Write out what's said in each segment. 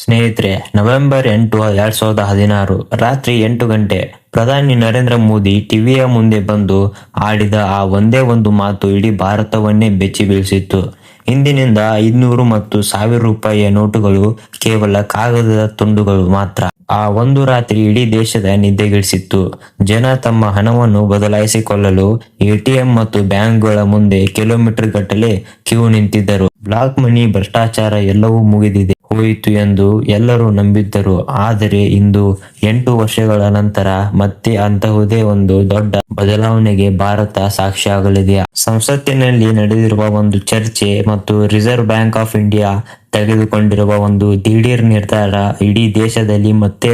ಸ್ನೇಹಿತರೆ, ನವೆಂಬರ್ 8, 2016 ರಾತ್ರಿ 8 ಗಂಟೆ ಪ್ರಧಾನಿ ನರೇಂದ್ರ ಮೋದಿ ಟಿವಿಯ ಮುಂದೆ ಬಂದು ಆಡಿದ ಆ ಒಂದೇ ಒಂದು ಮಾತು ಇಡೀ ಭಾರತವನ್ನೇ ಬೆಚ್ಚಿ ಬೀಳಿಸಿತ್ತು. ಇಂದಿನಿಂದ 500 ಮತ್ತು 1000 ರೂಪಾಯಿಯ ನೋಟುಗಳು ಕೇವಲ ಕಾಗದದ ತುಂಡುಗಳು ಮಾತ್ರ. ಆ ಒಂದು ರಾತ್ರಿ ಇಡೀ ದೇಶದ ನಿದ್ದೆಗೆಡಿಸಿತ್ತು. ಜನ ತಮ್ಮ ಹಣವನ್ನು ಬದಲಾಯಿಸಿಕೊಳ್ಳಲು ಎಟಿಎಂ ಮತ್ತು ಬ್ಯಾಂಕ್ಗಳ ಮುಂದೆ ಕಿಲೋಮೀಟರ್ ಗಟ್ಟಲೆ ಕ್ಯೂ ನಿಂತಿದ್ದರು. ಬ್ಲಾಕ್ ಮನಿ, ಭ್ರಷ್ಟಾಚಾರ ಎಲ್ಲವೂ ಮುಗಿದಿದೆ ಹೋಯಿತು ಎಂದು ಎಲ್ಲರೂ ನಂಬಿದ್ದರು. ಆದರೆ ಇಂದು 8 ವರ್ಷಗಳ ನಂತರ ಮತ್ತೆ ಅಂತಹುದೇ ಒಂದು ದೊಡ್ಡ ಬದಲಾವಣೆಗೆ ಭಾರತ ಸಾಕ್ಷಿಯಾಗಲಿದೆ. ಸಂಸತ್ತಿನಲ್ಲಿ ನಡೆದಿರುವ ಒಂದು ಚರ್ಚೆ ಮತ್ತು ರಿಸರ್ವ್ ಬ್ಯಾಂಕ್ ಆಫ್ ಇಂಡಿಯಾ ತೆಗೆದುಕೊಂಡಿರುವ ಒಂದು ದಿಢೀರ್ ನಿರ್ಧಾರ ಇಡೀ ದೇಶದಲ್ಲಿ ಮತ್ತೆ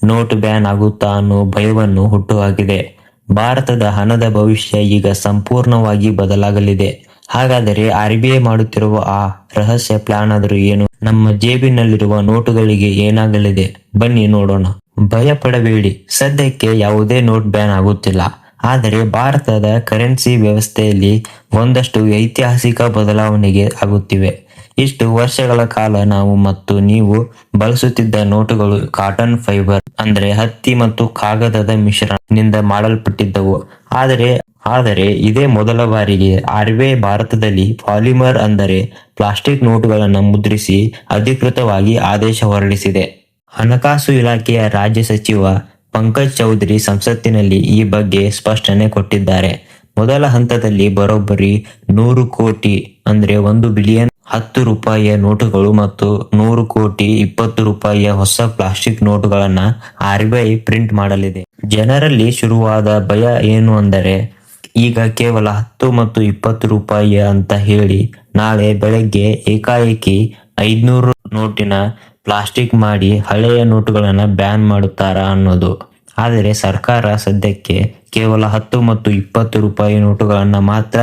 ನೋಟ್ ಬ್ಯಾನ್ ಆಗುತ್ತಾ ಅನ್ನೋ ಭಯವನ್ನು ಹುಟ್ಟುಹಾಕಿದೆ. ಭಾರತದ ಹಣದ ಭವಿಷ್ಯ ಈಗ ಸಂಪೂರ್ಣವಾಗಿ ಬದಲಾಗಲಿದೆ. ಹಾಗಾದರೆ RBI ಮಾಡುತ್ತಿರುವ ಆ ರಹಸ್ಯ ಪ್ಲಾನ್ ಆದರೂ ಏನು? ನಮ್ಮ ಜೇಬಿನಲ್ಲಿರುವ ನೋಟುಗಳಿಗೆ ಏನಾಗಲಿದೆ? ಬನ್ನಿ ನೋಡೋಣ. ಭಯ ಪಡಬೇಡಿ, ಸದ್ಯಕ್ಕೆ ಯಾವುದೇ ನೋಟ್ ಬ್ಯಾನ್ ಆಗುತ್ತಿಲ್ಲ. ಆದರೆ ಭಾರತದ ಕರೆನ್ಸಿ ವ್ಯವಸ್ಥೆಯಲ್ಲಿ ಒಂದಷ್ಟು ಐತಿಹಾಸಿಕ ಬದಲಾವಣೆಗೆ ಆಗುತ್ತಿವೆ. ಇಷ್ಟು ವರ್ಷಗಳ ಕಾಲ ನಾವು ಮತ್ತು ನೀವು ಬಳಸುತ್ತಿದ್ದ ನೋಟುಗಳು ಕಾಟನ್ ಫೈಬರ್ ಅಂದ್ರೆ ಹತ್ತಿ ಮತ್ತು ಕಾಗದದ ಮಿಶ್ರಣದಿಂದ ಮಾಡಲ್ಪಟ್ಟಿದ್ದವು. ಆದರೆ ಇದೇ ಮೊದಲ ಬಾರಿಗೆ RBI ಭಾರತದಲ್ಲಿ ಪಾಲಿಮರ್ ಅಂದರೆ ಪ್ಲಾಸ್ಟಿಕ್ ನೋಟುಗಳನ್ನು ಮುದ್ರಿಸಿ ಅಧಿಕೃತವಾಗಿ ಆದೇಶ ಹೊರಡಿಸಿದೆ. ಹಣಕಾಸು ಇಲಾಖೆಯ ರಾಜ್ಯ ಸಚಿವ ಪಂಕಜ್ ಚೌಧರಿ ಸಂಸತ್ತಿನಲ್ಲಿ ಈ ಬಗ್ಗೆ ಸ್ಪಷ್ಟನೆ ಕೊಟ್ಟಿದ್ದಾರೆ. ಮೊದಲ ಹಂತದಲ್ಲಿ ಬರೋಬ್ಬರಿ 100 ಕೋಟಿ ಅಂದ್ರೆ 1 ಬಿಲಿಯನ್ 10 ರೂಪಾಯಿಯ ನೋಟುಗಳು ಮತ್ತು 100 ಕೋಟಿ 20 ರೂಪಾಯಿಯ ಹೊಸ ಪ್ಲಾಸ್ಟಿಕ್ ನೋಟುಗಳನ್ನ RBI ಪ್ರಿಂಟ್ ಮಾಡಲಿದೆ. ಜನರಲ್ಲಿ ಶುರುವಾದ ಭಯ ಏನು ಅಂದರೆ, ಈಗ ಕೇವಲ 10 ಮತ್ತು 20 ರೂಪಾಯಿ ಅಂತ ಹೇಳಿ ನಾಳೆ ಬೆಳಗ್ಗೆ ಏಕಾಏಕಿ 500 ನೋಟಿನ ಪ್ಲಾಸ್ಟಿಕ್ ಮಾಡಿ ಹಳೆಯ ನೋಟುಗಳನ್ನ ಬ್ಯಾನ್ ಮಾಡುತ್ತಾರಾ ಅನ್ನೋದು. ಆದರೆ ಸರ್ಕಾರ ಸದ್ಯಕ್ಕೆ ಕೇವಲ 10 ಮತ್ತು 20 ರೂಪಾಯಿ ನೋಟುಗಳನ್ನ ಮಾತ್ರ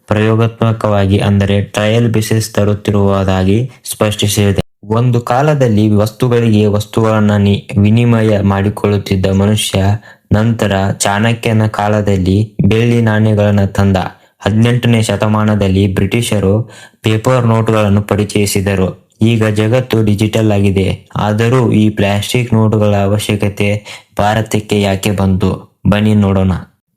ಪ್ರಯೋಗಾತ್ಮಕವಾಗಿ ಅಂದರೆ ಟ್ರಯಲ್ ಬೇಸಿಸ್ ತರುತ್ತಿರುವುದಾಗಿ ಸ್ಪಷ್ಟಿಸಿದೆ. ಒಂದು ಕಾಲದಲ್ಲಿ ವಸ್ತುಗಳಿಗೆ ವಸ್ತುಗಳನ್ನ ವಿನಿಮಯ ಮಾಡಿಕೊಳ್ಳುತ್ತಿದ್ದ ಮನುಷ್ಯ ನಂತರ ಚಾಣಕ್ಯನ ಕಾಲದಲ್ಲಿ ಬೆಳ್ಳಿ ನಾಣ್ಯಗಳನ್ನು ತಂದ. 18ನೇ ಶತಮಾನದಲ್ಲಿ ಬ್ರಿಟಿಷರು ಪೇಪರ್ ನೋಟುಗಳನ್ನು ಪರಿಚಯಿಸಿದರು. ಈಗ ಜಗತ್ತು ಡಿಜಿಟಲ್ ಆಗಿದೆ. ಆದರೂ ಈ ಪ್ಲಾಸ್ಟಿಕ್ ನೋಟುಗಳ ಅವಶ್ಯಕತೆ ಭಾರತಕ್ಕೆ ಯಾಕೆ ಬಂತು? ಬನ್ನಿ ನೋಡೋಣ.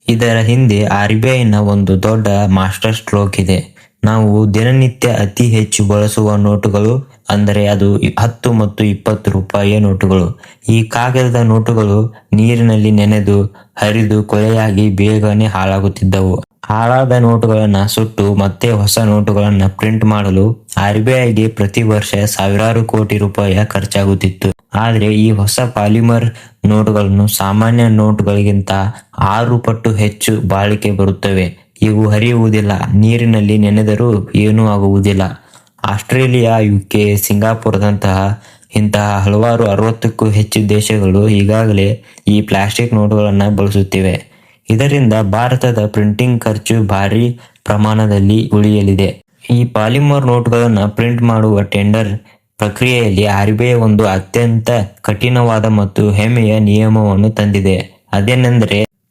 ಇದರ ಹಿಂದೆ RBIನ ಒಂದು ದೊಡ್ಡ ಮಾಸ್ಟರ್ ಸ್ಟ್ರೋಕ್ ಇದೆ. ನಾವು ದಿನನಿತ್ಯ ಅತಿ ಹೆಚ್ಚು ಬಳಸುವ ನೋಟುಗಳು ಅಂದರೆ ಅದು 10 ಮತ್ತು 20 ರೂಪಾಯಿಯ ನೋಟುಗಳು. ಈ ಕಾಗದದ ನೋಟುಗಳು ನೀರಿನಲ್ಲಿ ನೆನೆದು ಹರಿದು ಕೊಳೆಯಾಗಿ ಬೇಗನೆ ಹಾಳಾಗುತ್ತಿದ್ದವು. ಹಾಳಾದ ನೋಟುಗಳನ್ನ ಸುಟ್ಟು ಮತ್ತೆ ಹೊಸ ನೋಟುಗಳನ್ನ ಪ್ರಿಂಟ್ ಮಾಡಲು RBIಗೆ ಪ್ರತಿ ವರ್ಷ ಸಾವಿರಾರು ಕೋಟಿ ರೂಪಾಯಿ ಖರ್ಚಾಗುತ್ತಿತ್ತು. ಆದರೆ ಈ ಹೊಸ ಪಾಲಿಮರ್ ನೋಟುಗಳನ್ನು ಸಾಮಾನ್ಯ ನೋಟುಗಳಿಗಿಂತ 6 ಪಟ್ಟು ಹೆಚ್ಚು ಬಾಳಿಕೆ ಬರುತ್ತವೆ. ಇವು ಹರಿಯುವುದಿಲ್ಲ, ನೀರಿನಲ್ಲಿ ನೆನೆದರೂ ಏನೂ ಆಗುವುದಿಲ್ಲ. ಆಸ್ಟ್ರೇಲಿಯಾ, UK, ಸಿಂಗಾಪುರದಂತಹ ಇಂತಹ ಹಲವಾರು 60ಕ್ಕೂ ಹೆಚ್ಚು ದೇಶಗಳು ಈಗಾಗಲೇ ಈ ಪ್ಲಾಸ್ಟಿಕ್ ನೋಟುಗಳನ್ನು ಬಳಸುತ್ತಿವೆ. ಇದರಿಂದ ಭಾರತದ ಪ್ರಿಂಟಿಂಗ್ ಖರ್ಚು ಭಾರಿ ಪ್ರಮಾಣದಲ್ಲಿ ಉಳಿಯಲಿದೆ. ಈ ಪಾಲಿಮರ್ ನೋಟುಗಳನ್ನು ಪ್ರಿಂಟ್ ಮಾಡುವ ಟೆಂಡರ್ ಪ್ರಕ್ರಿಯೆಯಲ್ಲಿ RBI ಒಂದು ಅತ್ಯಂತ ಕಠಿಣವಾದ ಮತ್ತು ಹೆಮ್ಮೆಯ ನಿಯಮವನ್ನು ತಂದಿದೆ.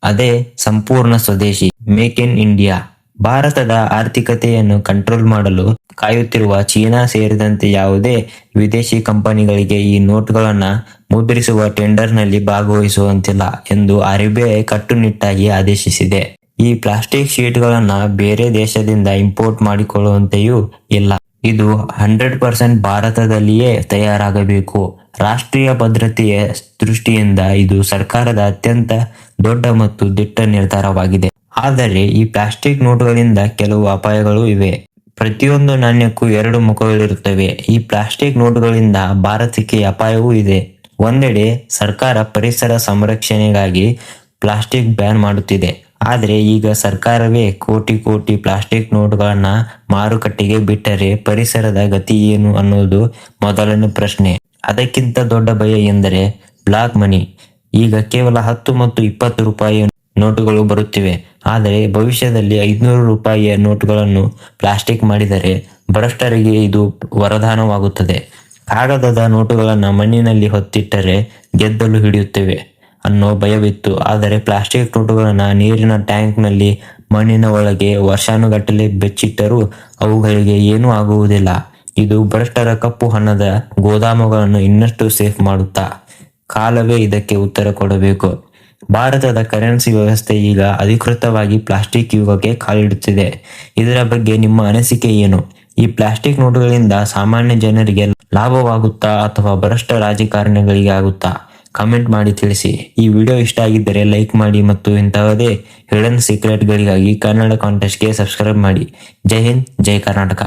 ಅದೇ ಸಂಪೂರ್ಣ ಸ್ವದೇಶಿ, ಮೇಕ್ ಇನ್ ಇಂಡಿಯಾ. ಭಾರತದ ಆರ್ಥಿಕತೆಯನ್ನು ಕಂಟ್ರೋಲ್ ಮಾಡಲು ಕಾಯುತ್ತಿರುವ ಚೀನಾ ಸೇರಿದಂತೆ ಯಾವುದೇ ವಿದೇಶಿ ಕಂಪನಿಗಳಿಗೆ ಈ ನೋಟುಗಳನ್ನು ಮುದ್ರಿಸುವ ಟೆಂಡರ್ನಲ್ಲಿ ಭಾಗವಹಿಸುವಂತಿಲ್ಲ ಎಂದು RBI ಕಟ್ಟುನಿಟ್ಟಾಗಿ ಆದೇಶಿಸಿದೆ. ಈ ಪ್ಲಾಸ್ಟಿಕ್ ಶೀಟ್ಗಳನ್ನ ಬೇರೆ ದೇಶದಿಂದ ಇಂಪೋರ್ಟ್ ಮಾಡಿಕೊಳ್ಳುವಂತೆಯೂ ಇಲ್ಲ. ಇದು 100% ಭಾರತದಲ್ಲಿಯೇ ತಯಾರಾಗಬೇಕು. ರಾಷ್ಟ್ರೀಯ ಭದ್ರತೆಯ ದೃಷ್ಟಿಯಿಂದ ಇದು ಸರ್ಕಾರದ ಅತ್ಯಂತ ದೊಡ್ಡ ಮತ್ತು ದಿಟ್ಟ ನಿರ್ಧಾರವಾಗಿದೆ. ಆದರೆ ಈ ಪ್ಲಾಸ್ಟಿಕ್ ನೋಟುಗಳಿಂದ ಕೆಲವು ಅಪಾಯಗಳು ಇವೆ. ಪ್ರತಿಯೊಂದು ನಾಣ್ಯಕ್ಕೂ 2 ಮುಖಗಳಿರುತ್ತವೆ. ಈ ಪ್ಲಾಸ್ಟಿಕ್ ನೋಟುಗಳಿಂದ ಭಾರತಕ್ಕೆ ಅಪಾಯವೂ ಇದೆ. ಒಂದೆಡೆ ಸರ್ಕಾರ ಪರಿಸರ ಸಂರಕ್ಷಣೆಗಾಗಿ ಪ್ಲಾಸ್ಟಿಕ್ ಬ್ಯಾನ್ ಮಾಡುತ್ತಿದೆ. ಆದರೆ ಈಗ ಸರ್ಕಾರವೇ ಕೋಟಿ ಪ್ಲಾಸ್ಟಿಕ್ ನೋಟುಗಳನ್ನ ಮಾರುಕಟ್ಟೆಗೆ ಬಿಟ್ಟರೆ ಪರಿಸರದ ಗತಿ ಏನು ಅನ್ನೋದು ಮೊದಲನೇ ಪ್ರಶ್ನೆ. ಅದಕ್ಕಿಂತ ದೊಡ್ಡ ಭಯ ಎಂದರೆ ಬ್ಲಾಕ್ ಮನಿ. ಈಗ ಕೇವಲ 10 ಮತ್ತು 20 ರೂಪಾಯಿ ನೋಟುಗಳು ಬರುತ್ತಿವೆ. ಆದರೆ ಭವಿಷ್ಯದಲ್ಲಿ 500 ರೂಪಾಯಿಯ ನೋಟುಗಳನ್ನು ಪ್ಲಾಸ್ಟಿಕ್ ಮಾಡಿದರೆ ಭ್ರಷ್ಟರಿಗೆ ಇದು ವರದಾನವಾಗುತ್ತದೆ. ಕಾಗದದ ನೋಟುಗಳನ್ನು ಮಣ್ಣಿನಲ್ಲಿ ಹೊತ್ತಿಟ್ಟರೆ ಗೆದ್ದಲು ಹಿಡಿಯುತ್ತವೆ ಅನ್ನೋ ಭಯವಿತ್ತು. ಆದರೆ ಪ್ಲಾಸ್ಟಿಕ್ ನೋಟುಗಳನ್ನು ನೀರಿನ ಟ್ಯಾಂಕ್ನಲ್ಲಿ ಮಣ್ಣಿನ ಒಳಗೆ ವರ್ಷಾನುಗಟ್ಟಲೆ ಬೆಚ್ಚಿಟ್ಟರೂ ಅವುಗಳಿಗೆ ಏನೂ ಆಗುವುದಿಲ್ಲ. ಇದು ಭ್ರಷ್ಟರ ಕಪ್ಪು ಹಣದ ಗೋದಾಮುಗಳನ್ನು ಇನ್ನಷ್ಟು ಸೇಫ್ ಮಾಡುತ್ತಾ? ಕಾಲವೇ ಇದಕ್ಕೆ ಉತ್ತರ ಕೊಡಬೇಕು. ಭಾರತದ ಕರೆನ್ಸಿ ವ್ಯವಸ್ಥೆ ಈಗ ಅಧಿಕೃತವಾಗಿ ಪ್ಲಾಸ್ಟಿಕ್ ಯುಗಕ್ಕೆ ಕಾಲಿಡುತ್ತಿದೆ. ಇದರ ಬಗ್ಗೆ ನಿಮ್ಮ ಅನಿಸಿಕೆ ಏನು? ಈ ಪ್ಲಾಸ್ಟಿಕ್ ನೋಟುಗಳಿಂದ ಸಾಮಾನ್ಯ ಜನರಿಗೆ ಲಾಭವಾಗುತ್ತಾ ಅಥವಾ ಭ್ರಷ್ಟ ರಾಜಕಾರಣಿಗಳಿಗೆ ಆಗುತ್ತಾ? ಕಮೆಂಟ್ ಮಾಡಿ ತಿಳಿಸಿ. ಈ ವಿಡಿಯೋ ಇಷ್ಟ ಆಗಿದ್ದರೆ ಲೈಕ್ ಮಾಡಿ ಮತ್ತು ಇಂತಹದೇ ಹಿಡನ್ ಸೀಕ್ರೆಟ್ಗಳಿಗಾಗಿ ಕನ್ನಡ ಕಾಂಟೆಸ್ಟ್ಗೆ ಸಬ್ಸ್ಕ್ರೈಬ್ ಮಾಡಿ. ಜೈ ಹಿಂದ್, ಜೈ ಕರ್ನಾಟಕ.